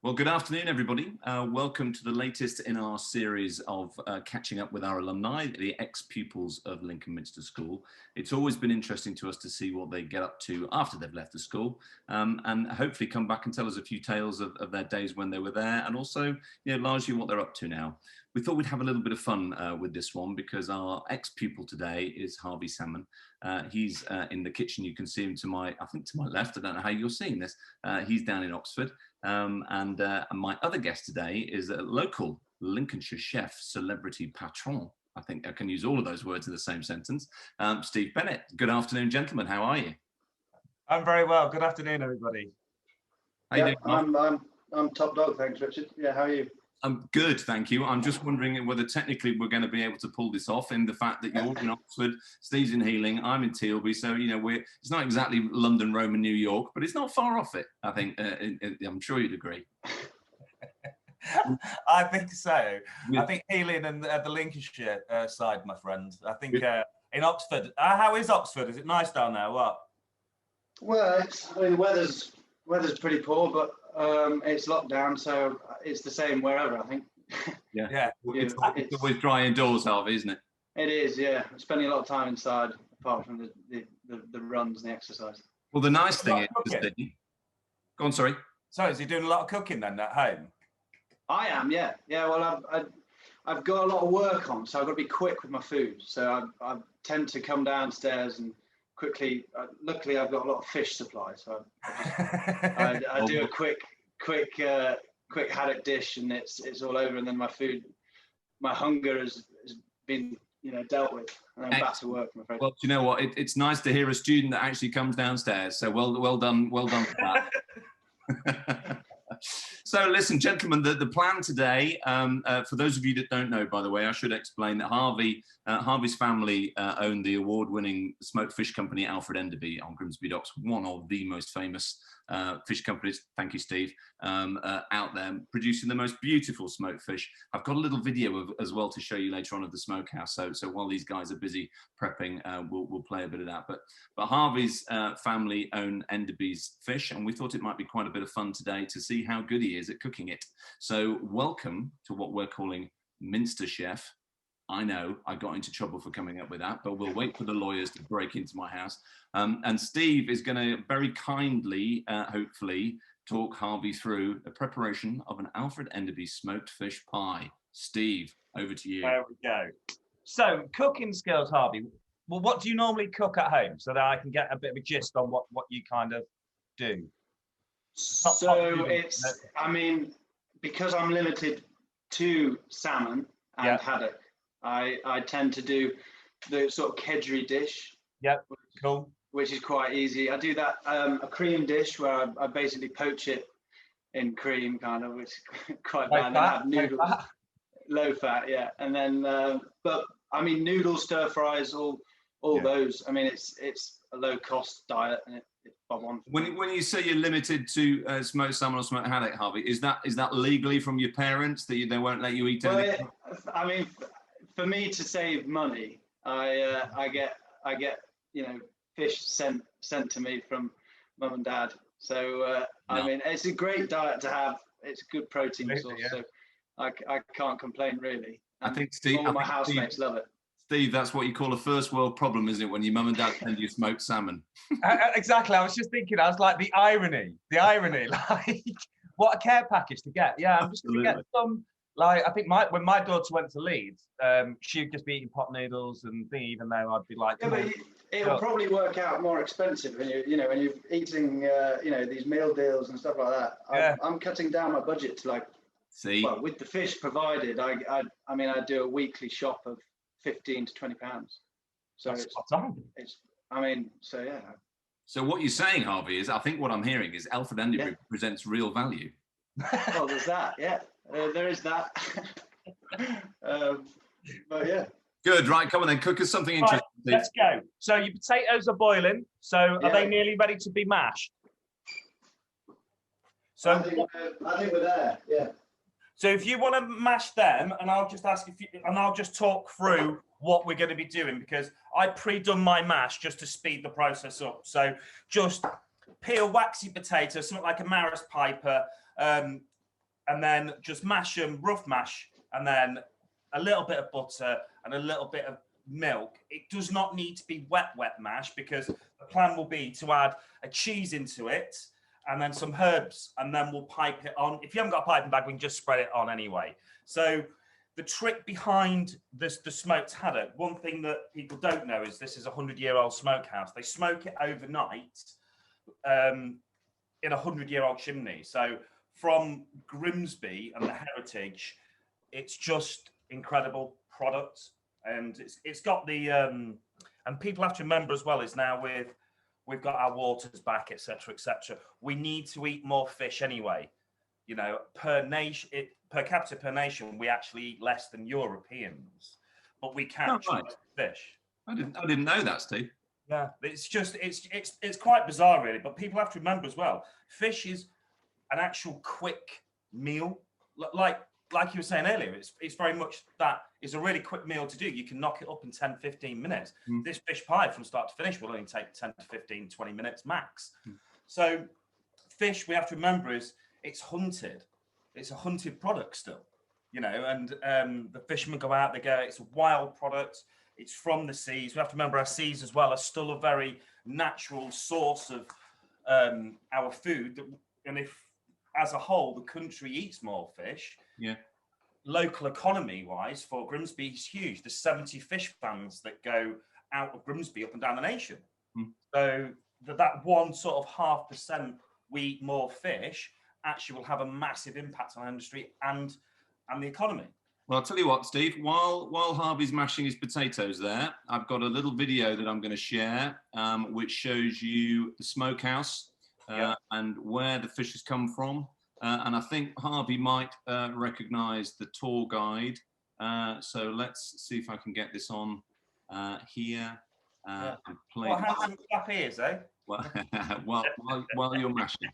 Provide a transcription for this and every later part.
Well, good afternoon, everybody. Welcome to the latest in our series of catching up with our alumni, the ex-pupils of Lincoln Minster School. It's always been interesting to us to see what they get up to after they've left the school, and hopefully come back and tell us a few tales of their days when they were there, and also, largely what they're up to now. We thought we'd have a little bit of fun with this one because our ex-pupil today is Harvey Salmon. He's in the kitchen. You can see him to my left. I don't know how you're seeing this. He's down in Oxford. And my other guest today is a local Lincolnshire chef, celebrity patron. I think I can use all of those words in the same sentence. Steve Bennett. Good afternoon, gentlemen. How are you? I'm very well. Good afternoon, everybody. How you doing? I'm top dog, thanks, Richard. Yeah, how are you? I'm good, thank you. I'm just wondering whether technically we're going to be able to pull this off in the fact that you're in Oxford, Steve's in Healing, I'm in Tilbury, so it's not exactly London, Rome, and New York, but it's not far off it. I think I'm sure you'd agree. I think so. Yeah. I think Healing and the Lincolnshire side, my friend. I think in Oxford. How is Oxford? Is it nice down there? What? Well, the weather's pretty poor, but it's locked down, so it's the same wherever, I think. Yeah. It's always dry indoors, Harvey, isn't it? It is, yeah. I'm spending a lot of time inside, apart from the runs and the exercise. Well, the nice thing is, go on, sorry. So, is he doing a lot of cooking then at home? I am, yeah. Yeah, well, I've got a lot of work on, so I've got to be quick with my food. So I tend to come downstairs and quickly. Luckily, I've got a lot of fish supply, so I do a quick haddock dish, and it's all over. And then my hunger has been dealt with, and I'm back to work, I'm afraid. Well, do you know what? It's nice to hear a student that actually comes downstairs. So well done for that. So listen, gentlemen, the plan today, for those of you that don't know, by the way, I should explain that Harvey's family owned the award-winning smoked fish company Alfred Enderby on Grimsby Docks, one of the most famous fish companies, thank you, Steve, out there, producing the most beautiful smoked fish. I've got a little video as well to show you later on of the smokehouse. So while these guys are busy prepping, we'll play a bit of that. But Harvey's family own Enderby's fish, and we thought it might be quite a bit of fun today to see how good he is at cooking it. So welcome to what we're calling Minster Chef. I know I got into trouble for coming up with that, but we'll wait for the lawyers to break into my house. And Steve is going to very kindly, hopefully, talk Harvey through the preparation of an Alfred Enderby smoked fish pie. Steve, over to you. There we go. So, cooking skills, Harvey. Well, what do you normally cook at home so that I can get a bit of a gist on what you kind of do? Because I'm limited to salmon and haddock, I tend to do the sort of kedgeree dish. Yep, cool. Which is quite easy. I do that, a cream dish where I basically poach it in cream, kind of, which is quite bad. And I have noodles, low fat, yeah. And then, but I mean, noodles, stir fries, all those. I mean, it's a low cost diet, and it's bob on. When you say you're limited to smoked salmon or smoked haddock, Harvey, is that legally from your parents that they won't let you eat anything? Well, I mean, for me to save money, I get fish sent to me from mum and dad. So I mean, it's a great diet to have. It's a good protein source. Yeah. So I can't complain really. And I think Steve, all my housemates love it. Steve, that's what you call a first world problem, isn't it? When your mum and dad send you smoked salmon. Exactly. I was just thinking. I was like, the irony. Like, what a care package to get. Yeah, I'm just going to get some. Like, I think when my daughter went to Leeds, she'd just be eating pot noodles and thing, even though I'd be like, yeah, but it'll probably work out more expensive when when you're eating these meal deals and stuff like that. I'm cutting down my budget to well, with the fish provided, I do a weekly shop of £15 to £20. So yeah. So what you're saying, Harvey, is I think what I'm hearing is Alfred Enderby presents real value. Well, there's that, yeah. There is that. But yeah. Good, right, come on then, cook us something interesting. Right, let's go. So your potatoes are boiling, so are they nearly ready to be mashed? So I think we're there, yeah. So if you want to mash them, and I'll just ask I'll just talk through what we're going to be doing, because I pre-done my mash just to speed the process up. So just peel waxy potatoes, something like a Maris Piper, and then just mash them, rough mash, and then a little bit of butter and a little bit of milk. It does not need to be wet mash, because the plan will be to add a cheese into it and then some herbs, and then we'll pipe it on. If you haven't got a piping bag, we can just spread it on anyway. So the trick behind this, the smoked haddock, one thing that people don't know is this is a 100-year-old smokehouse. They smoke it overnight in a 100-year-old chimney. So from Grimsby and the heritage, it's just incredible product. And it's got the, and people have to remember as well, is now we've got our waters back, etc., etc. We need to eat more fish anyway. You know, per capita per nation, we actually eat less than Europeans, but we catch fish. I didn't know that, Steve. Yeah, it's just it's quite bizarre, really. But people have to remember as well, fish is an actual quick meal. Like you were saying earlier, it's very much that is a really quick meal to do. You can knock it up in 10, 15 minutes. This fish pie from start to finish will only take 10 to 15, 20 minutes max. So fish, we have to remember, is it's hunted. It's a hunted product still, you know, and the fishermen go out, they go, it's a wild product. It's from the seas. We have to remember our seas as well are still a very natural source of our food. And if, as a whole, the country eats more fish, local economy-wise, for Grimsby is huge. There's 70 fish fans that go out of Grimsby up and down the nation. So that one sort of 0.5% we eat more fish actually will have a massive impact on our industry and the economy. Well, I'll tell you what, Steve, while Harvey's mashing his potatoes there, I've got a little video that I'm going to share, which shows you the smokehouse and where the fish has come from. And I think Harvey might recognise the tour guide. So let's see if I can get this on here. And play. What handsome chap he is, eh? While you're mashing.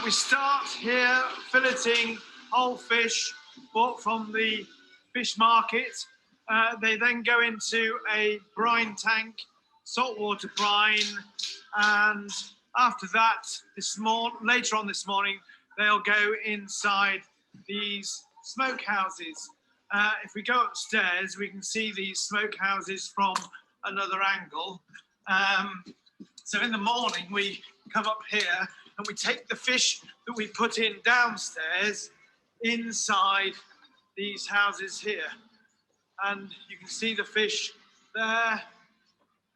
We start here filleting whole fish bought from the fish market. They then go into a brine tank, saltwater brine, and after that, later on this morning, they'll go inside these smokehouses. If we go upstairs, we can see these smokehouses from another angle. So in the morning, we come up here and we take the fish that we put in downstairs inside these houses here. And you can see the fish there.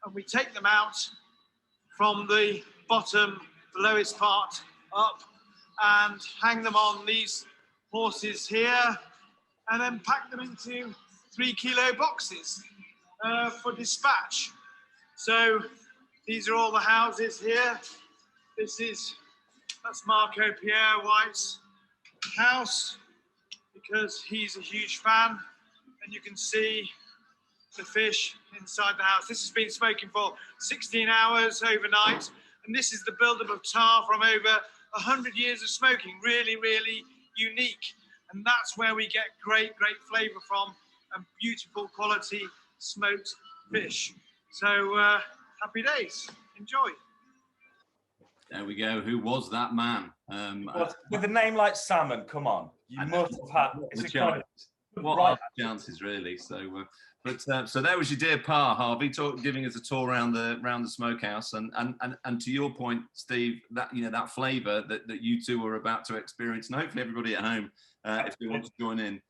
And we take them out from the bottom, the lowest part up, and hang them on these horses here, and then pack them into 3-kilo boxes for dispatch. So these are all the houses here. That's Marco Pierre White's house, because he's a huge fan, and you can see the fish inside the house. This has been smoking for 16 hours overnight, and this is the buildup of tar from over 100 years of smoking. Really, really unique, and that's where we get great flavour from, and beautiful quality smoked fish. So happy days, enjoy. There we go. Who was that man? With a name like Salmon, come on, you must have had. What are the chances, really? So, so there was your dear Pa, Harvey, giving us a tour around the smokehouse, and to your point, Steve, that that flavour that you two are about to experience, and hopefully everybody at home, if they want to join in,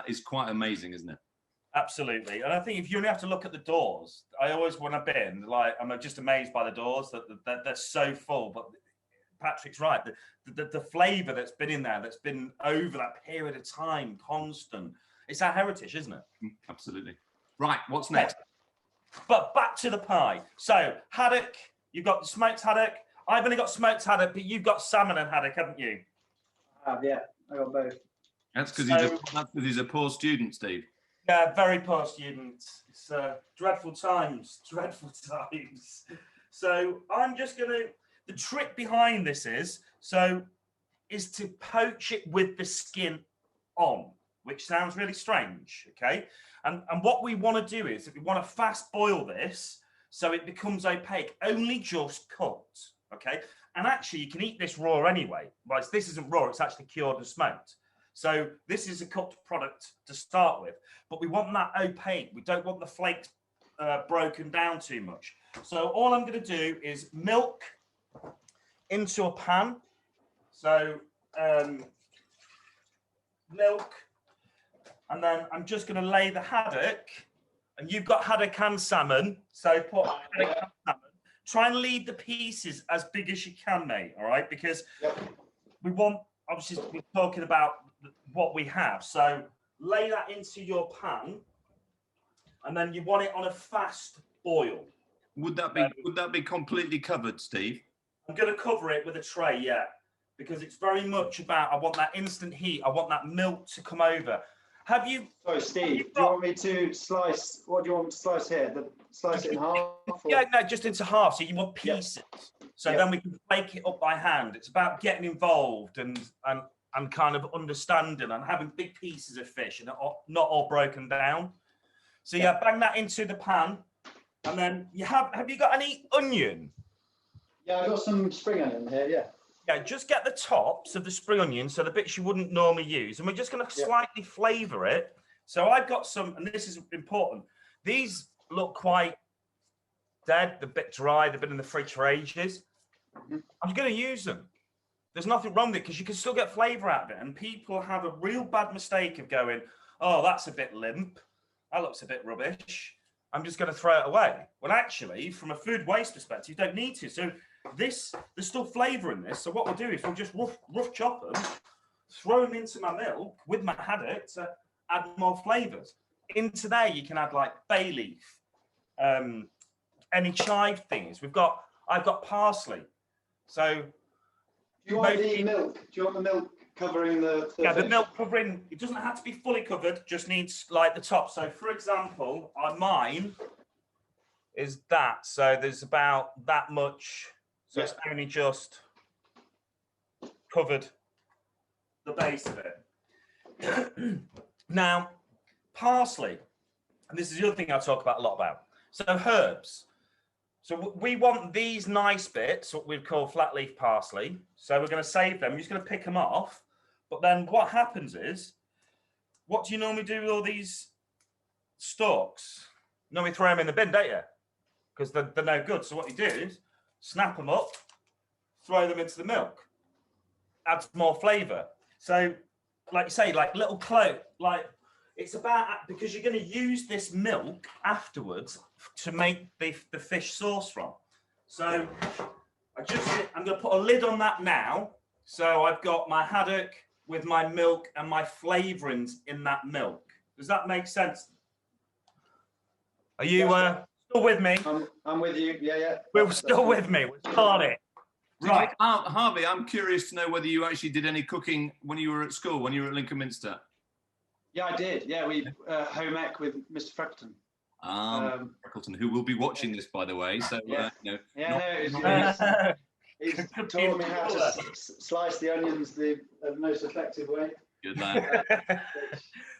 is quite amazing, isn't it? Absolutely, and I think if you only have to look at the doors, I always, when I've been, like, I'm just amazed by the doors that they're so full. But Patrick's right, the flavour that's been in there, that's been over that period of time, constant. It's our heritage, isn't it? Absolutely. Right, what's next? But back to the pie. So haddock, you've got smoked haddock. I've only got smoked haddock, but you've got salmon and haddock, haven't you? I have, yeah. I got both. That's because he's a poor student, Steve. Yeah, very poor student. It's dreadful times. So I'm just gonna. The trick behind this is to poach it with the skin on, which sounds really strange, okay? And what we want to do is we want to fast boil this so it becomes opaque, only just cooked, okay? And actually, you can eat this raw anyway. Right? This isn't raw, it's actually cured and smoked. So this is a cooked product to start with, but we want that opaque. We don't want the flakes broken down too much. So all I'm going to do is milk into a pan. So milk, and then I'm just going to lay the haddock, and you've got haddock and salmon, so put haddock and salmon. Try and leave the pieces as big as you can, mate, all right? Because we want, obviously, we're talking about what we have. So lay that into your pan, and then you want it on a fast boil. Would that be completely covered, Steve? I'm going to cover it with a tray, yeah, because it's very much about, I want that instant heat. I want that milk to come over. Have you... Sorry, Steve, do you want me to slice, what do you want me to slice here? Slice it in half? Or? Yeah, no, just into half. So you want pieces. So then we can flake it up by hand. It's about getting involved and kind of understanding and having big pieces of fish and not all broken down. So yeah, bang that into the pan. And then have you got any onion? Yeah, I've got some spring onion here, yeah. Yeah, just get the tops of the spring onion, so the bits you wouldn't normally use. And we're just going to slightly flavour it. So I've got some, and this is important. These look quite dead, they're a bit dry, they've been in the fridge for ages. I'm going to use them. There's nothing wrong with it because you can still get flavour out of it. And people have a real bad mistake of going, oh, that's a bit limp. That looks a bit rubbish. I'm just going to throw it away. Well, actually, from a food waste perspective, you don't need to. So there's still flavour in this. So what we'll do is we'll just rough chop them, throw them into my milk with my haddock to add more flavours. Into there, you can add like bay leaf, any chive things. I've got parsley. So do you want the milk? Do you want the milk covering the yeah, fish? the milk covering, it doesn't have to be fully covered, just needs like the top. So for example, mine is that. So there's about that much. So it's only just covered the base of it. Now, parsley, and this is the other thing I talk about a lot about. So herbs. So we want these nice bits, what we'd call flat leaf parsley. So we're going to save them. We're just going to pick them off. But then what happens is, what do you normally do with all these stalks? You normally throw them in the bin, don't you? Because they're no good. So what you do is snap them up, throw them into the milk. Adds more flavour. So, like you say, like little cloak, like it's about, because you're going to use this milk afterwards to make the fish sauce from. So I'm going to put a lid on that now. So I've got my haddock with my milk and my flavourings in that milk. Does that make sense? Are you still with me? I'm with you. Yeah. We're still with me. We're on it. Right. Harvey, I'm curious to know whether you actually did any cooking when you were at school, when you were at Lincoln Minster. Yeah, I did. Yeah, we home ec with Mr. Freckleton. Freckleton, who will be watching this, by the way. So, he's taught me how to slice the onions the most effective way. Good lad.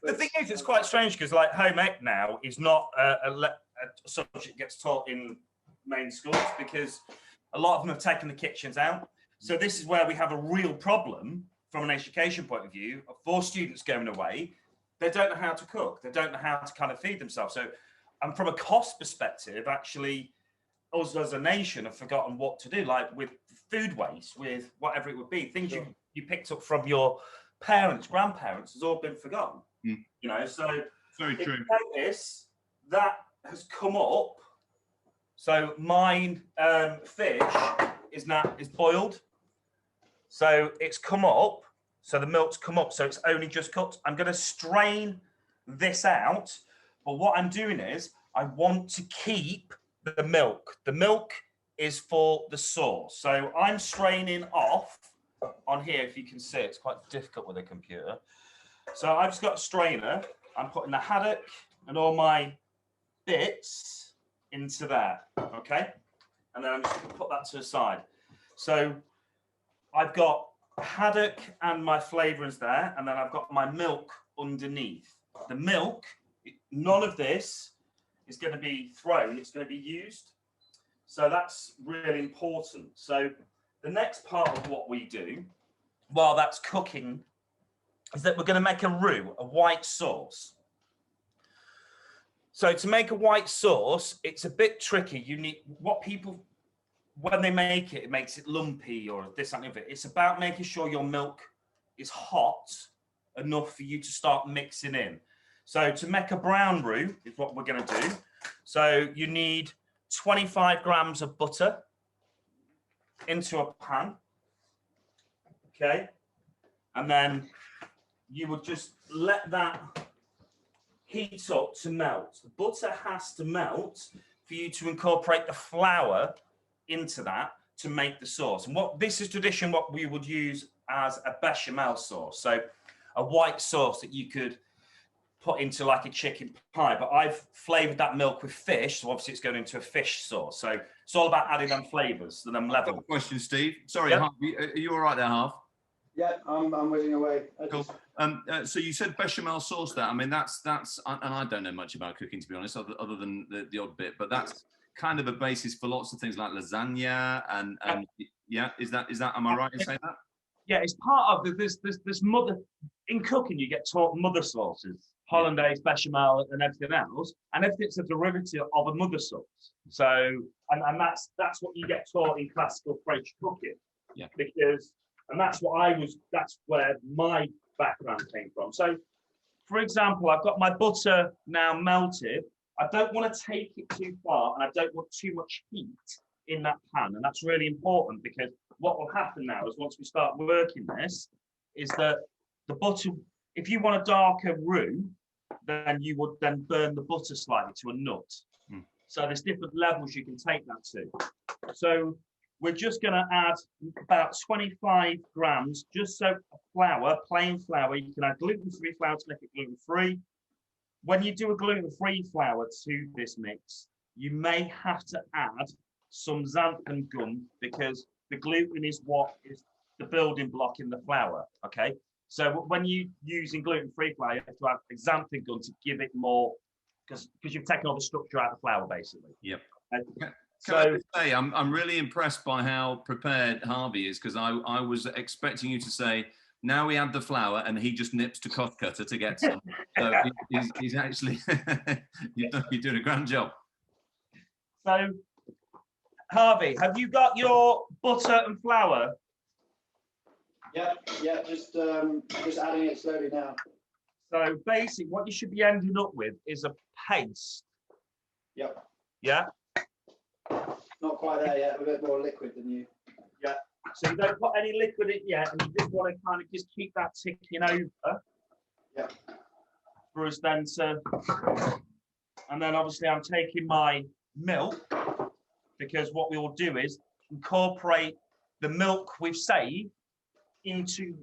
The thing is, it's quite strange because, like, home ec now is not a subject that gets taught in main schools because a lot of them have taken the kitchens out. So this is where we have a real problem from an education point of view for students going away. They don't know how to cook. They don't know how to kind of feed themselves. So, and from a cost perspective, actually, us as a nation have forgotten what to do, like with food waste, with whatever it would be. Things you picked up from your parents, grandparents, has all been forgotten. You know, so very true. Notice that has come up. So mine fish is boiled. So it's come up. So the milk's come up, so it's only just cooked. I'm going to strain this out, but what I'm doing is I want to keep the milk. The milk is for the sauce. So I'm straining off on here, if you can see. It's quite difficult with a computer. So I've just got a strainer. I'm putting the haddock and all my bits into there, okay? And then I'm just going to put that to the side. So I've got haddock and my flavourings there, and then I've got my milk underneath. The milk, none of this is going to be thrown, it's going to be used. So that's really important. So the next part of what we do while that's cooking is that we're going to make a roux, a white sauce. So to make a white sauce, it's a bit tricky. You need what people, when they make it, it makes it lumpy or this and that. It's about making sure your milk is hot enough for you to start mixing in. So to make a brown roux is what we're going to do. So you need 25 grams of butter into a pan. Okay. And then you would just let that heat up to melt. The butter has to melt for you to incorporate the flour into that to make the sauce. And what this is tradition, what we would use as a bechamel sauce. So a white sauce that you could put into like a chicken pie, but I've flavored that milk with fish, so obviously it's going into a fish sauce. So it's all about adding them flavors and them levels. Question, Steve. Sorry, Yep. Harvey, are you all right there, Harv? Yeah, I'm whizzing away. Cool. So you said bechamel sauce there. I mean, that's, and I don't know much about cooking, to be honest, other than the odd bit, but that's kind of a basis for lots of things like lasagna and yeah, is that, am I right in saying that? Yeah, it's part of this mother, in cooking you get taught mother sauces, hollandaise, bechamel and everything else, and everything's a derivative of a mother sauce. So, and that's what you get taught in classical French cooking. Yeah. Because, and that's where my background came from. So, for example, I've got my butter now melted. I don't want to take it too far, and I don't want too much heat in that pan, and that's really important because what will happen now is once we start working this, is that the butter, if you want a darker roux, then you would then burn the butter slightly to a nut. Mm. So there's different levels you can take that to. So we're just going to add about 25 grams, just so flour, plain flour. You can add gluten-free flour to make it gluten-free. When you do a gluten-free flour to this mix, you may have to add some xanthan gum because the gluten is what is the building block in the flour, okay? So when you're using gluten-free flour, you have to add xanthan gum to give it more, because you've taken all the structure out of the flour, basically. Yep. Okay. Can I just say, I'm really impressed by how prepared Harvey is, because I was expecting you to say, now we add the flour and he just nips to cost cutter to get some. So he's actually, you're doing a grand job. So, Harvey, have you got your butter and flour? Yeah, just adding it slowly now. So basically what you should be ending up with is a paste. Yep. Yeah? Not quite there yet, a bit more liquid than you. Yeah. So you don't put any liquid in yet, and you just want to kind of just keep that ticking over. Yeah. For us then to, and then obviously I'm taking my milk, because what we will do is incorporate the milk we've saved into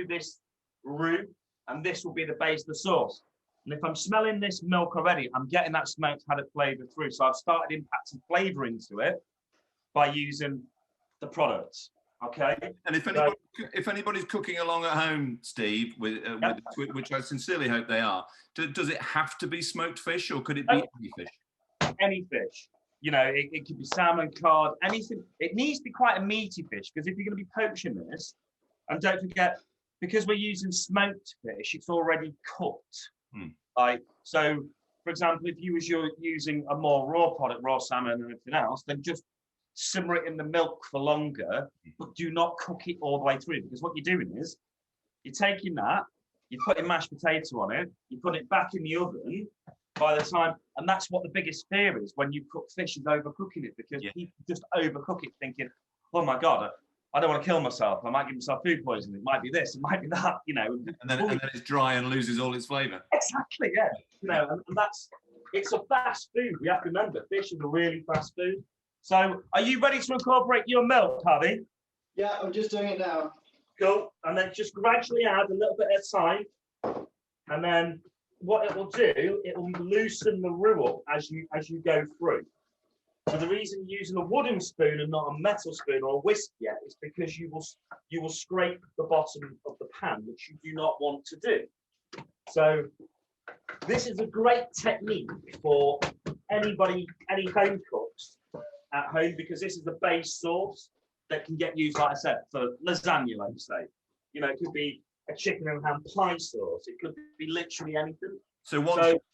this roux, and this will be the base of the sauce. And if I'm smelling this milk already, I'm getting that smoked haddock flavour through. So I've started impacting flavour into it by using the products. Okay. And if anybody's cooking along at home, Steve, with which I sincerely hope they are, does it have to be smoked fish, or could it be any fish? Any fish. You know, it could be salmon, cod, anything. It needs to be quite a meaty fish, because if you're going to be poaching this, and don't forget, because we're using smoked fish, it's already cooked. Like, so, for example, if you was using a more raw product, raw salmon and everything else, then just simmer it in the milk for longer, but do not cook it all the way through, because what you're doing is you're taking that, you're putting mashed potato on it, you put it back in the oven by the time, and that's what the biggest fear is when you cook fish, is overcooking it, because people just overcook it thinking, oh my God, I don't want to kill myself. I might give myself food poisoning. It might be this, it might be that, you know. And then it's dry and loses all its flavour. Exactly, yeah. You know, and it's a fast food. We have to remember, fish is a really fast food. So, are you ready to incorporate your milk, Harvey? Yeah, I'm just doing it now. Cool. And then just gradually add a little bit at a time. And then what it will do, it will loosen the roux up as you go through. So the reason you're using a wooden spoon and not a metal spoon or a whisk yet is because you will scrape the bottom of the pan, which you do not want to do. So this is a great technique for any home cooks at home, because this is the base sauce that can get used, like I said, for lasagna, like you say. You know, it could be a chicken and ham pie sauce. It could be literally anything. So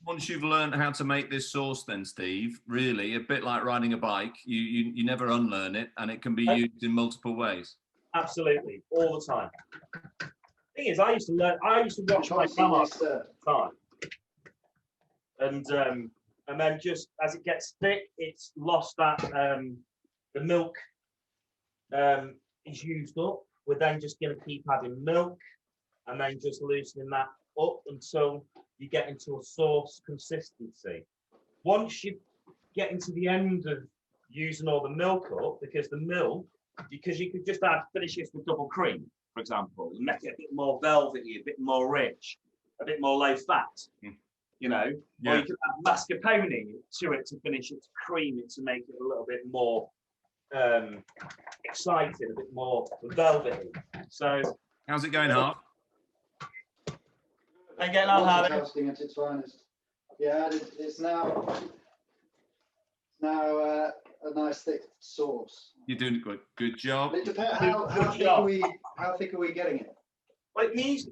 once you've learned how to make this sauce, then Steve, really a bit like riding a bike, you never unlearn it, and it can be used in multiple ways. Absolutely, all the time. Thing is, I used to watch my grandma time, and then just as it gets thick, it's lost that the milk is used up. We're then just going to keep adding milk, and then just loosening that up until you get into a sauce consistency. Once you get into the end of using all the milk up, because you could just finish this with double cream, for example, and make it a bit more velvety, a bit more rich, a bit more low fat, you know, or you could add mascarpone to it to finish it, to cream it, to make it a little bit more exciting, a bit more velvety. So, how's it going, Harv? They're getting on, Harvey. Multitasking at its finest. Yeah, it's now a nice thick sauce. You're doing a good job. It depends how thick are we getting it? Well, it needs to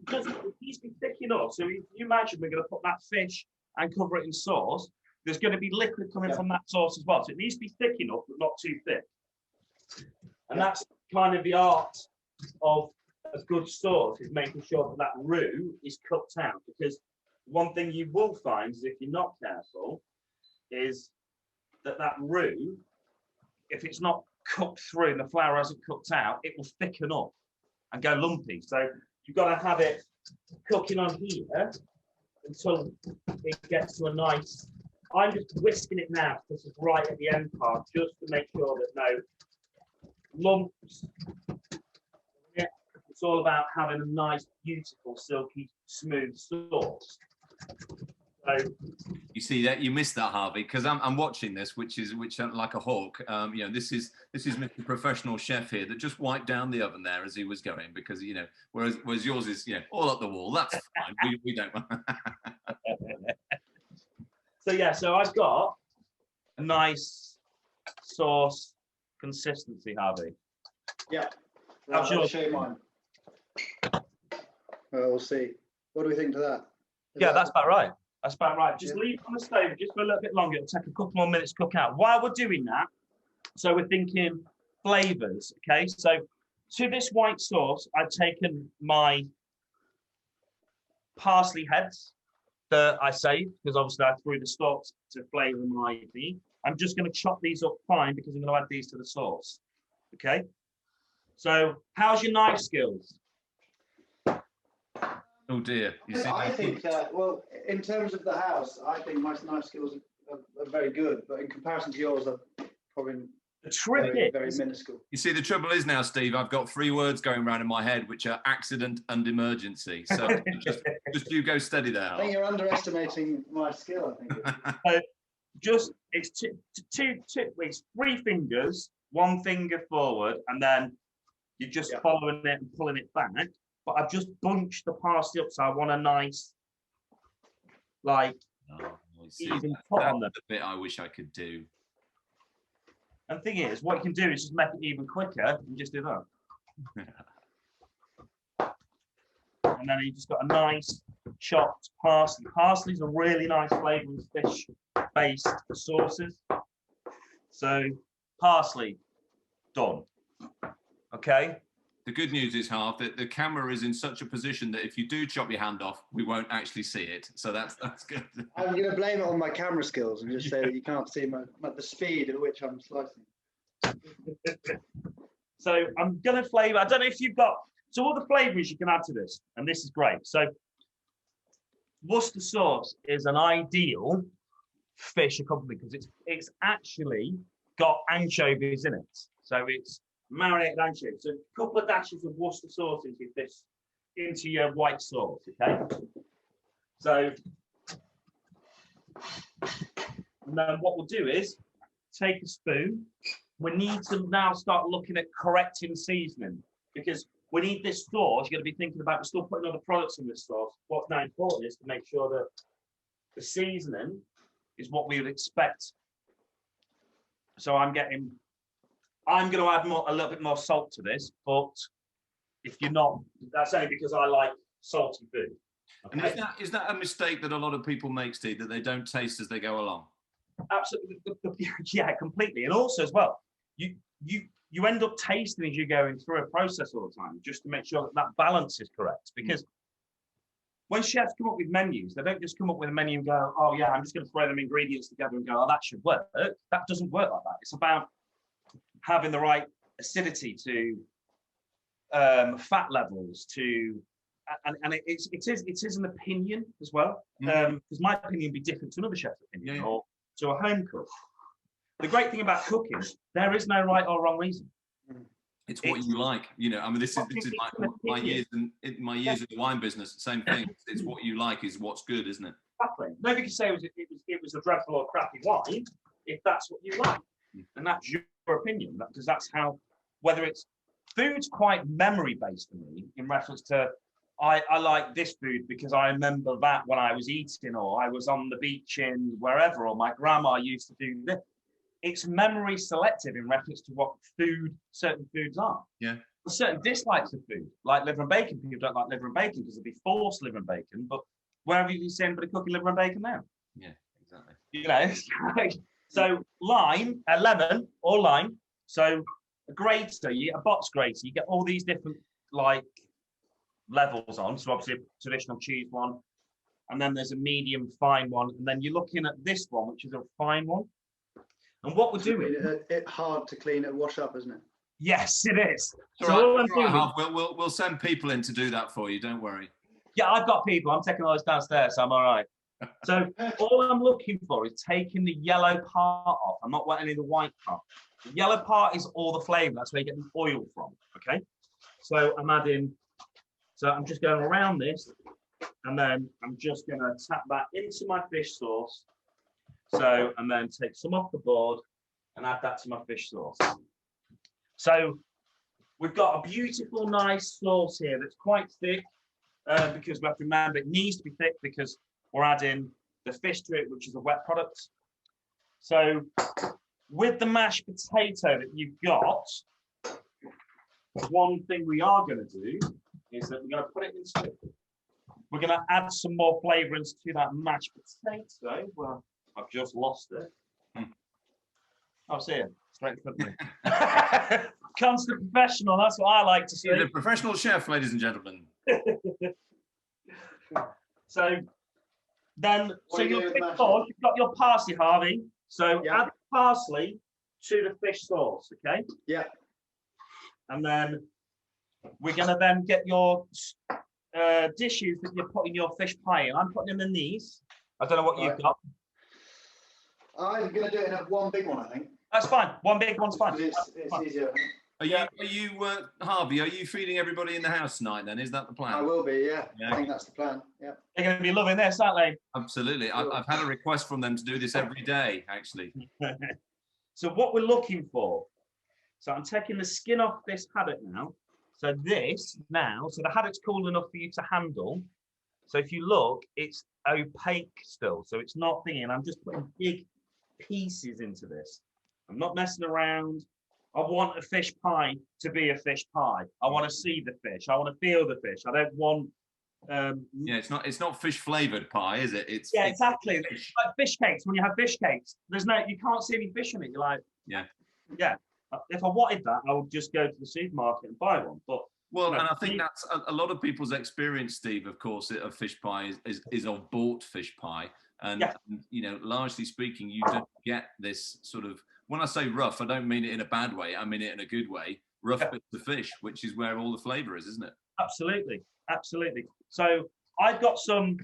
be thick enough. So if you imagine we're going to put that fish and cover it in sauce, there's going to be liquid coming from that sauce as well. So it needs to be thick enough, but not too thick. And that's kind of the art of a good sauce, is making sure that roux is cooked out. Because one thing you will find is, if you're not careful, is that roux, if it's not cooked through and the flour hasn't cooked out, it will thicken up and go lumpy. So you've got to have it cooking on here until it gets to a nice. I'm just whisking it now because it's right at the end part, just to make sure that no lumps. Yeah, it's all about having a nice, beautiful, silky, smooth sauce. So, you see that you missed that, Harvey, because I'm watching this, which like a hawk. You know, this is Mr. Professional Chef here that just wiped down the oven there as he was going, because you know, whereas yours is, you know, all up the wall. That's fine. we don't. So yeah, so I've got a nice sauce consistency, Harvey. Yeah. How's yours? I'll show you mine. Well, we'll see. What do we think to that? Yeah, that's about right. That's about right. Just leave it on the stove just for a little bit longer. It'll take a couple more minutes to cook out. While we're doing that, so we're thinking flavors, okay? So to this white sauce, I've taken my parsley heads that I saved, because obviously I threw the stalks to flavor my meat. I'm just going to chop these up fine because I'm going to add these to the sauce, okay? So how's your knife skills? Oh dear. You see, I think, well, in terms of the house, I think my knife skills are very good, but in comparison to yours, are probably very minuscule. You see, the trouble is now, Steve, I've got 3 words going around in my head, which are accident and emergency. So just you go steady there. I think you're underestimating my skill, I think. So it's it's 3 fingers, 1 finger forward, and then you're just following it and pulling it back. But I've just bunched the parsley up, so I want a nice, like, even put on them. The bit I wish I could do. And the thing is, what you can do is just make it even quicker and just do that. And then you just got a nice chopped parsley. Parsley's a really nice flavour in fish-based sauces. So parsley, done. Okay. The good news is, Harv, that the camera is in such a position that if you do chop your hand off, we won't actually see it. So that's good. I'm going to blame it on my camera skills and just say that you can't see the speed at which I'm slicing. So I'm going to flavour. I don't know if you've got. So all the flavours you can add to this, and this is great. So Worcester sauce is an ideal fish accompaniment because it's actually got anchovies in it. So it's marinated anchovies. So a couple of dashes of Worcester sauce into your white sauce, okay? So, and then what we'll do is take a spoon. We need to now start looking at correcting seasoning, because we need this sauce. You're going to be thinking about, we're still putting other products in this sauce. What's now important is to make sure that the seasoning is what we would expect So I'm going to add a little bit more salt to this, but if you're not, that's only because I like salty food. Okay? And is that a mistake that a lot of people make, Steve, that they don't taste as they go along? Absolutely, yeah, completely. And also as well, you end up tasting as you're going through a process all the time, just to make sure that balance is correct. Because when chefs come up with menus, they don't just come up with a menu and go, oh yeah, I'm just going to throw them ingredients together and go, oh, that should work. That doesn't work like that. It's about having the right acidity to fat levels to, and it is an opinion as well, because my opinion would be different to another chef's opinion or to a home cook. The great thing about cooking, there is no right or wrong reason. It's what you like, you know. I mean, this is my years in the wine business. Same thing. It's what you like is what's good, isn't it? Exactly. Nobody can say it was a dreadful or crappy wine if that's what you like, and that's your opinion. Because that's how. Whether it's food's quite memory based for me in reference to I like this food because I remember that when I was eating, or I was on the beach in wherever, or my grandma used to do this. It's memory selective in reference to what certain foods are. Yeah. There's certain dislikes of food, like liver and bacon. People don't like liver and bacon because it'd be forced liver and bacon. But where have you seen anybody cooking liver and bacon now? Yeah, exactly. You know, so lemon or lime. So a grater, you get a box grater, you get all these different like levels on. So obviously a traditional cheese one, and then there's a medium fine one, and then you're looking at this one, which is a fine one. And what we're doing, it's hard to clean and wash up, isn't it? Yes, it is. So all I'm doing, we'll send people in to do that for you. Don't worry. Yeah, I've got people. I'm taking all this downstairs, so I'm all right. So all I'm looking for is taking the yellow part off. I'm not wanting any of the white part. The yellow part is all the flavour. That's where you get the oil from. Okay. So I'm adding. So I'm just going around this, and then I'm just going to tap that into my fish sauce. So, and then take some off the board and add that to my fish sauce. So we've got a beautiful, nice sauce here that's quite thick because we have to remember it needs to be thick because we're adding the fish to it, which is a wet product. So with the mashed potato that you've got, one thing we are going to do is that we're going to put it into, we're going to add some more flavourings to that mashed potato. Well, I've just lost it. I'll see it straight in front of me. Constant professional, that's what I like to see. He's a professional chef, ladies and gentlemen. So then, so your fish sauce, you've got your parsley, Harvey. So add parsley to the fish sauce, okay? Yeah. And then we're going to then get your dishes that you're putting your fish pie in. I'm putting them in these. I don't know what you've got. I'm going to do it in one big one, I think. That's fine. One big one's fine. It's easier. Are you Harvey, are you feeding everybody in the house tonight then? Is that the plan? I will be, yeah. I think that's the plan, yeah. They're going to be loving this, aren't they? Absolutely. I've had a request from them to do this every day, actually. So what we're looking for, so I'm taking the skin off this haddock now. So this now, so the haddock's cool enough for you to handle. So if you look, it's opaque still. So it's not thingy, and I'm just putting big pieces into this. I'm not messing around. I want a fish pie to be a fish pie. I want to see the fish. I want to feel the fish. I don't want. Yeah, it's not fish flavored pie, is it? Exactly. It's like fish cakes. When you have fish cakes, you can't see any fish in it. You're like, yeah. If I wanted that, I would just go to the supermarket and buy one. But and I think that's a lot of people's experience, Steve. Of course, of fish pie is of bought fish pie, and you know, largely speaking, you don't get this sort of. When I say rough, I don't mean it in a bad way. I mean it in a good way. Rough bits of fish, which is where all the flavour is, isn't it? Absolutely, absolutely. So I've got some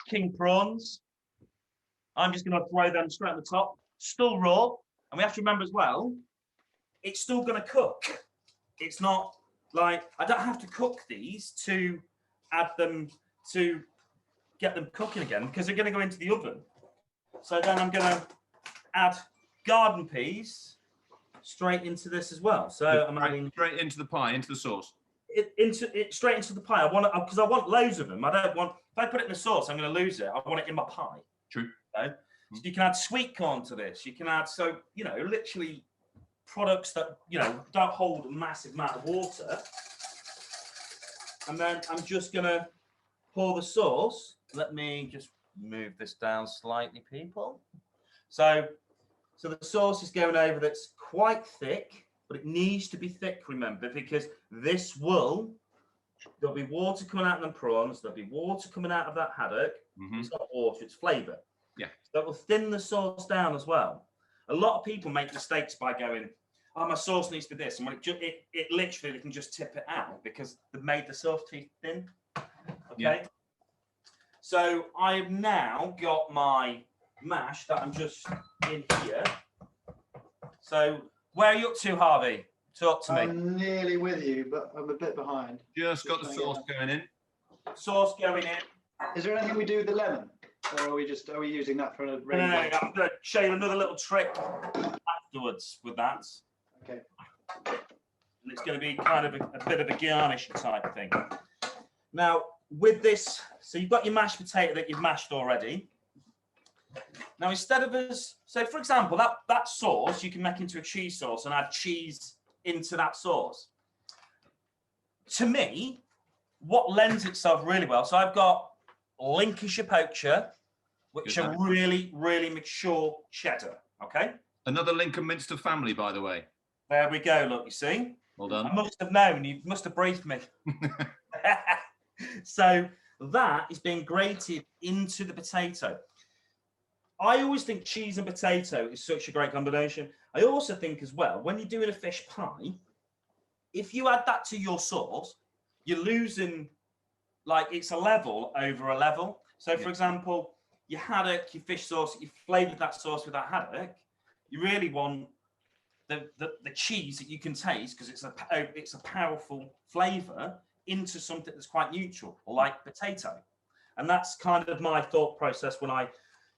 king prawns. I'm just going to throw them straight on the top, still raw, and we have to remember as well, it's still going to cook. It's not like I don't have to cook these to add them to get them cooking again because they're going to go into the oven. So then I'm going to add garden peas straight into this as well. So I'm adding straight into the pie, into the sauce. Straight into the pie. I want it because I want loads of them. I don't want if I put it in the sauce, I'm going to lose it. I want it in my pie. True. Okay? So you can add sweet corn to this. You can add, so, you know, literally products that, you know, don't hold a massive amount of water. And then I'm just going to pour the sauce. Let me just move this down slightly, people. So the sauce is going over that's quite thick, but it needs to be thick, remember, because this will, there'll be water coming out of the prawns, there'll be water coming out of that haddock. It's not water, it's flavour. Yeah. So that will thin the sauce down as well. A lot of people make mistakes by going, oh, my sauce needs to be this. And when it literally, they can just tip it out because they've made the sauce too thin. Okay. Yeah. So I've now got my mash that I'm just in here. So where are you up to, Harvey? Talk to me. I'm nearly with you, but I'm a bit behind. Just got the sauce going in. Sauce going in. Is there anything we do with the lemon? Or are we using that for a regular? No, I'm going to show you another little trick afterwards with that. Okay. And it's going to be kind of a bit of a garnish type thing. Now, with this, so you've got your mashed potato that you've mashed already. Now, instead of us, so for example, that sauce you can make into a cheese sauce and add cheese into that sauce. To me, what lends itself really well, so I've got Lincolnshire poacher, which are really, really mature cheddar, okay? Another Lincoln Minster family, by the way. There we go, look, you see? Well done. I must have known, you must have briefed me. So that is being grated into the potato. I always think cheese and potato is such a great combination. I also think as well, when you're doing a fish pie, if you add that to your sauce, you're losing, like, it's a level over a level. So for example, your haddock, your fish sauce, you flavoured that sauce with that haddock, you really want the cheese that you can taste, because it's a powerful flavour, into something that's quite neutral, like potato. And that's kind of my thought process when I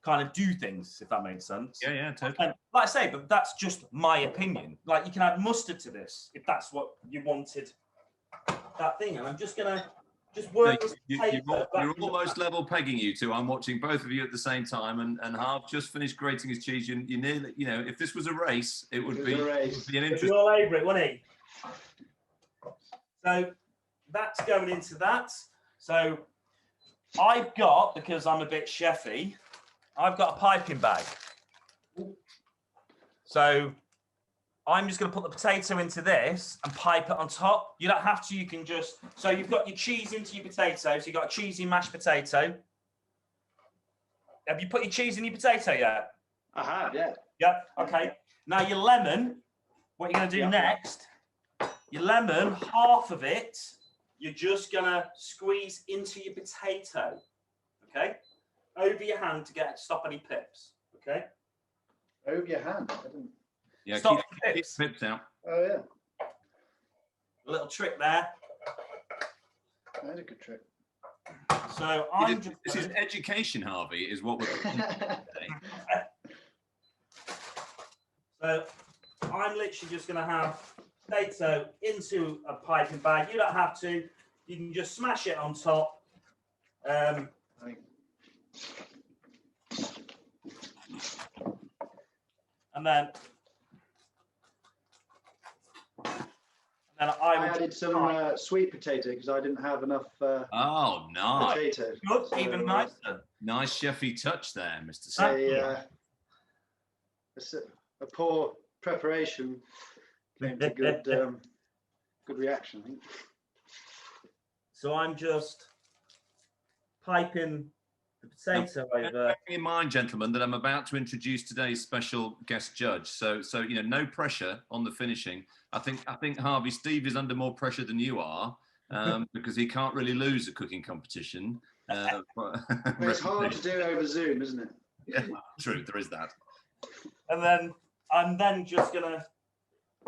kind of do things, if that makes sense. Yeah, totally. And like I say, but that's just my opinion. Like, you can add mustard to this if that's what you wanted, that thing. And I'm just gonna work this potato. You're almost level pegging, you two. I'm watching both of you at the same time, and Harv just finished grating his cheese. You nearly, you know, if this was a race, it would be an interesting. All over it, wouldn't he? So that's going into that. So I've got, because I'm a bit chefy, I've got a piping bag. So I'm just going to put the potato into this and pipe it on top. You don't have to, you can just, so you've got your cheese into your potato. So you've got a cheesy mashed potato. Have you put your cheese in your potato yet? I have, yeah. Yeah, okay. Now your lemon, what you're going to do next, your lemon, half of it, you're just going to squeeze into your potato, okay? Over your hand to stop any pips, okay? Over your hand? I didn't... Yeah, stop keep pips out. Oh, yeah. A little trick there. That's a good trick. So this is education, Harvey, is what we're doing today. So I'm literally just going to have potato into a piping bag. You don't have to. You can just smash it on top. And then I added some sweet potato because I didn't have enough oh, nice. Potatoes. Good, so, even nicer. Nice chefy touch there, Mr. Salmon. A poor preparation came to good good reaction, I think. So I'm just piping the potato over. Bearing in mind, gentlemen, that I'm about to introduce today's special guest judge. So you know, no pressure on the finishing. I think Harvey, Steve is under more pressure than you are because he can't really lose a cooking competition. Well, it's hard to do over Zoom, isn't it? Yeah, true. There is that. And then I'm just gonna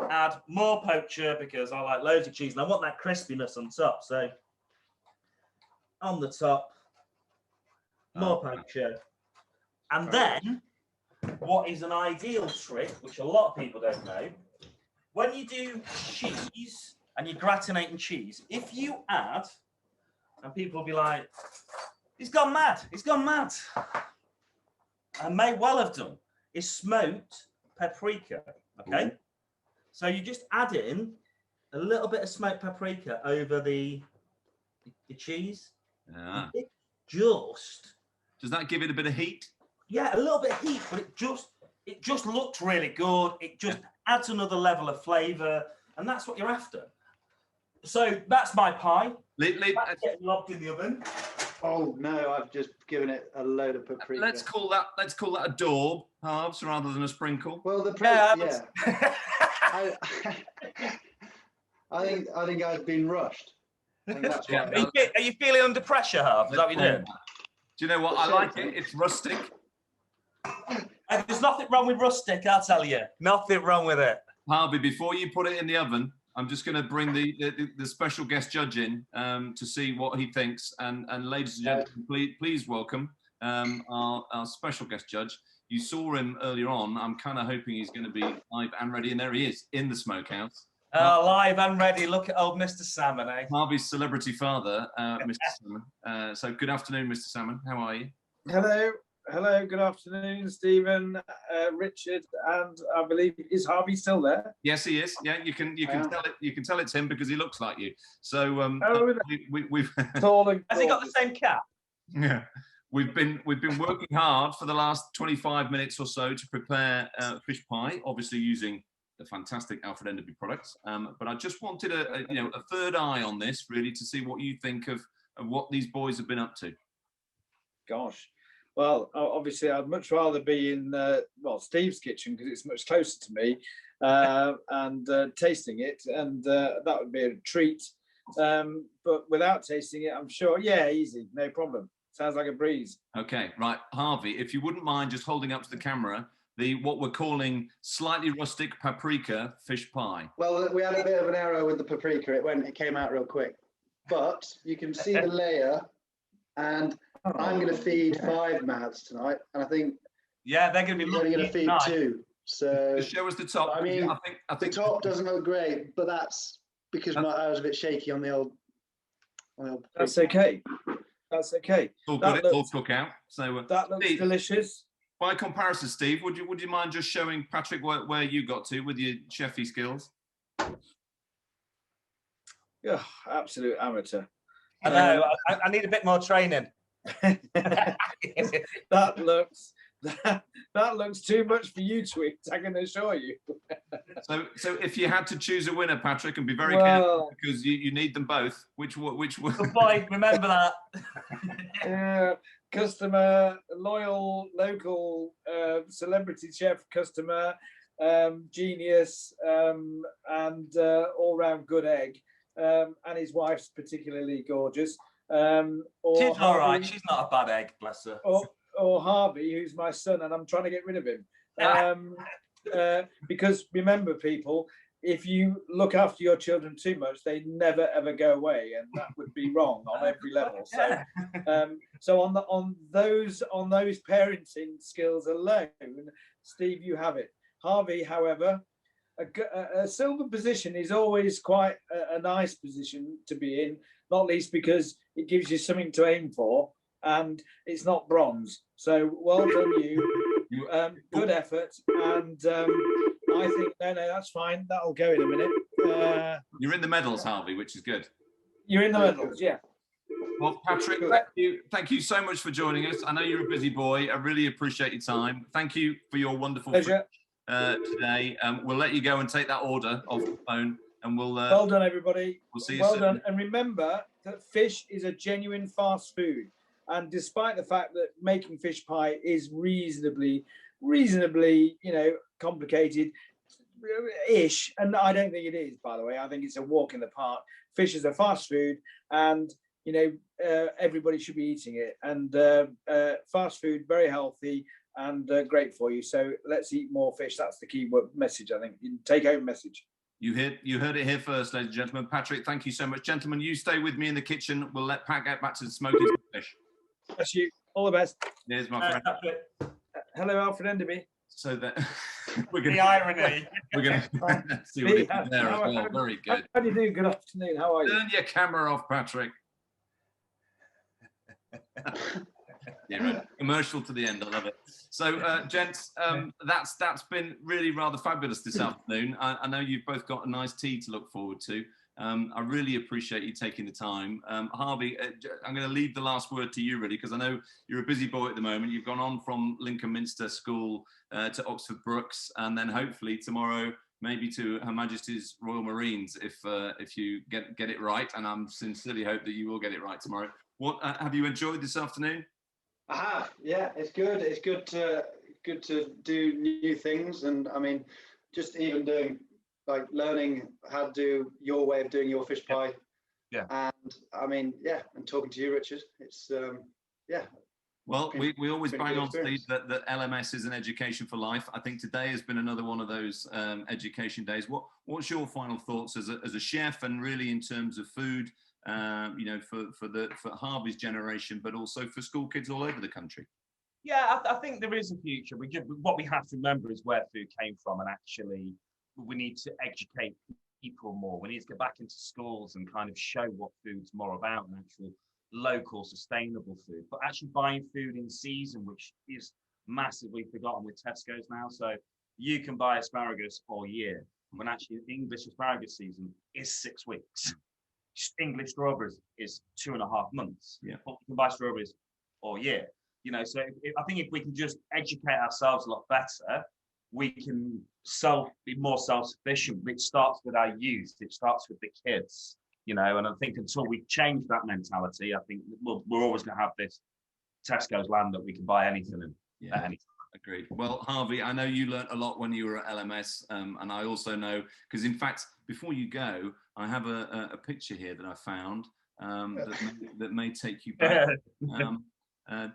add more poacher because I like loads of cheese and I want that crispiness on top. So on the top, more poacher. And then what is an ideal trick, which a lot of people don't know, when you do cheese and you're gratinating cheese, if you add, and people will be like, he's gone mad, he's gone mad. and may well have done, is smoked paprika. Okay, so you just add in a little bit of smoked paprika over the cheese. Yeah. Does that give it a bit of heat? Yeah, a little bit of heat, but it just looks really good. It just adds another level of flavour, and that's what you're after. So that's my pie. That's getting lobbed in the oven. Oh no, I've just given it a load of paprika. Let's call that a daub, Harves, rather than a sprinkle. Well, I think I've been rushed. I think that's right. Are you feeling under pressure, Harv? Is that what you're doing? Do you know what? I like it. It's rustic. There's nothing wrong with rustic, I'll tell you. Nothing wrong with it. Harvey, before you put it in the oven, I'm just going to bring the special guest judge in to see what he thinks. And ladies and gentlemen, please welcome our special guest judge. You saw him earlier on. I'm kind of hoping he's going to be live and ready. And there he is in the smokehouse. Live and ready. Look at old Mr. Salmon, eh? Harvey's celebrity father, Mr. Salmon. So good afternoon, Mr. Salmon. How are you? Hello, good afternoon, Stephen, Richard, and I believe, is Harvey still there? Yes, he is. Yeah, you can tell it. You can tell it's him because he looks like you. So we've has he got the same cap? Yeah, we've been working hard for the last 25 minutes or so to prepare fish pie, obviously using the fantastic Alfred Enderby products. But I just wanted a third eye on this, really, to see what you think of what these boys have been up to. Gosh. Well, obviously, I'd much rather be in Steve's kitchen because it's much closer to me, and tasting it, and that would be a treat. But without tasting it, I'm sure, easy, no problem. Sounds like a breeze. Okay, right, Harvey, if you wouldn't mind just holding up to the camera what we're calling slightly rustic paprika fish pie. Well, we had a bit of an error with the paprika. It came out real quick, but you can see the layer, and I'm going to feed 5 mouths tonight, and I think they're going to be going to feed 2. So just show us the top. I mean, I think the top doesn't look great, but that's because I was a bit shaky on the old. That's okay. That's okay. All good. It'll cook out. So that looks delicious. By comparison, Steve, would you mind just showing Patrick where you got to with your chefy skills? Yeah, absolute amateur. I know. I need a bit more training. that looks too much for you, Twix, I can assure you. So if you had to choose a winner, Patrick, and be very careful because you need them both, which good boy, remember that. Customer, loyal, local, celebrity chef, customer, genius, and all-round good egg, and his wife's particularly gorgeous. She's all right. She's not a bad egg, bless her. Or Harvey, who's my son, and I'm trying to get rid of him. Because remember, people, if you look after your children too much, they never ever go away, and that would be wrong on every level. So, on those parenting skills alone, Steve, you have it. Harvey, however, a silver position is always quite a nice position to be in, not least because it gives you something to aim for, and it's not bronze. So well done, you. Good effort, and I think no, that's fine. That'll go in a minute. You're in the medals, Harvey, which is good. You're in the medals, yeah. Well, Patrick, thank you so much for joining us. I know you're a busy boy. I really appreciate your time. Thank you for your wonderful pleasure today. We'll let you go and take that order off the phone, and we'll. Well done, everybody. We'll see you soon. Well done, and remember that fish is a genuine fast food. And despite the fact that making fish pie is reasonably, complicated-ish, and I don't think it is, by the way. I think it's a walk in the park. Fish is a fast food, and everybody should be eating it. And fast food, very healthy and great for you. So let's eat more fish. That's the key message, I think. Take-home message. You heard it here first, ladies and gentlemen. Patrick, thank you so much. Gentlemen, you stay with me in the kitchen. We'll let Pat get back to smoking some fish. Bless you. All the best. Cheers, my friend. Hello, Alfred Enderby. So that we're going the irony. We're going to see what he did there as well. Very good. How do you do? Good afternoon. How are you? Turn your camera off, Patrick. Yeah, commercial to the end. I love it. So, gents, that's been really rather fabulous this afternoon. I know you've both got a nice tea to look forward to. I really appreciate you taking the time. Harvey, I'm going to leave the last word to you, really, because I know you're a busy boy at the moment. You've gone on from Lincoln Minster School to Oxford Brookes, and then hopefully tomorrow, maybe to Her Majesty's Royal Marines, if you get it right. And I'm sincerely hope that you will get it right tomorrow. What have you enjoyed this afternoon? I have, yeah. It's good. It's good to do new things, and I mean, just even doing like learning how to do your way of doing your fish pie. Yeah. And I mean, yeah, and talking to you, Richard. It's yeah. Well, we always bang on, Steve, experience. that LMS is an education for life. I think today has been another one of those education days. What's your final thoughts as a chef, and really in terms of food, you know, for Harvey's generation, but also for school kids all over the country? Yeah, I think there is a future. What we have to remember is where food came from, and actually we need to educate people more. We need to get back into schools and kind of show what food's more about, and actual local sustainable food, but actually buying food in season, which is massively forgotten with Tesco's now. So you can buy asparagus all year, when actually English asparagus season is 6 weeks. English strawberries is 2.5 months. Yeah. But you can buy strawberries all year. You know, so I think if we can just educate ourselves a lot better, we can be more self-sufficient. It starts with our youth. It starts with the kids, you know, and I think until we change that mentality, I think we're always going to have this Tesco's land that we can buy anything and anything. Agreed. Well, Harvey, I know you learnt a lot when you were at LMS, and I also know, because in fact, before you go, I have a picture here that I found that may take you back.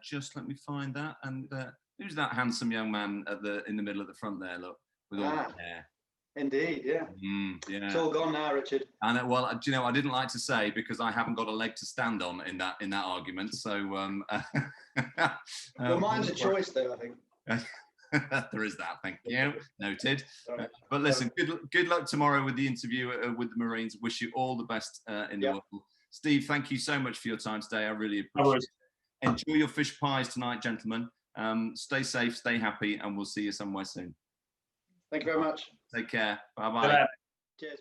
Just let me find that. And who's that handsome young man in the middle of the front there? Look, with all that hair. Indeed, yeah. Yeah. It's all gone now, Richard. And well, do you know, I didn't like to say, because I haven't got a leg to stand on in that argument. So, well, mine's a choice, though, I think. There is that. Thank you. Noted. But listen, good luck tomorrow with the interview with the Marines. Wish you all the best in the world. Steve, thank you so much for your time today. I really appreciate it. Enjoy your fish pies tonight, gentlemen. Stay safe, stay happy, and we'll see you somewhere soon. Thank you very much. Take care. Bye-bye. Cheers.